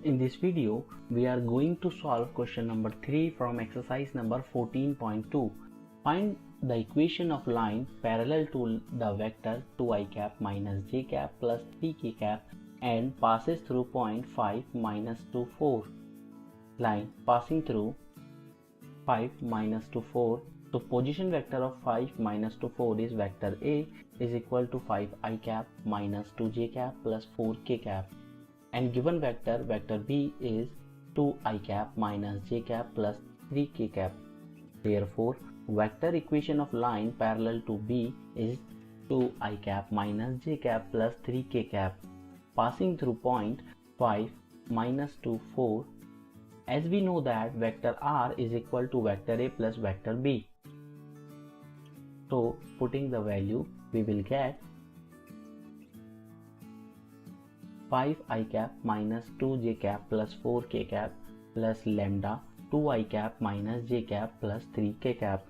In this video, we are going to solve question number 3 from exercise number 14.2. Find the equation of line parallel to the vector 2i cap minus j cap plus 3k cap and passes through point 5 minus 2 4. Line passing through 5 minus 2 4. So position vector of 5 minus 2 4 is vector A is equal to 5i cap minus 2j cap plus 4k cap. And given vector B is 2i cap minus j cap plus 3k cap. Therefore, vector equation of line parallel to B is 2i cap minus j cap plus 3k cap passing through point 5 minus 2 4. As we know that vector R is equal to vector A plus vector B. So putting the value, we will get 5i cap minus 2j cap plus 4k cap plus lambda 2i cap minus j cap plus 3k cap.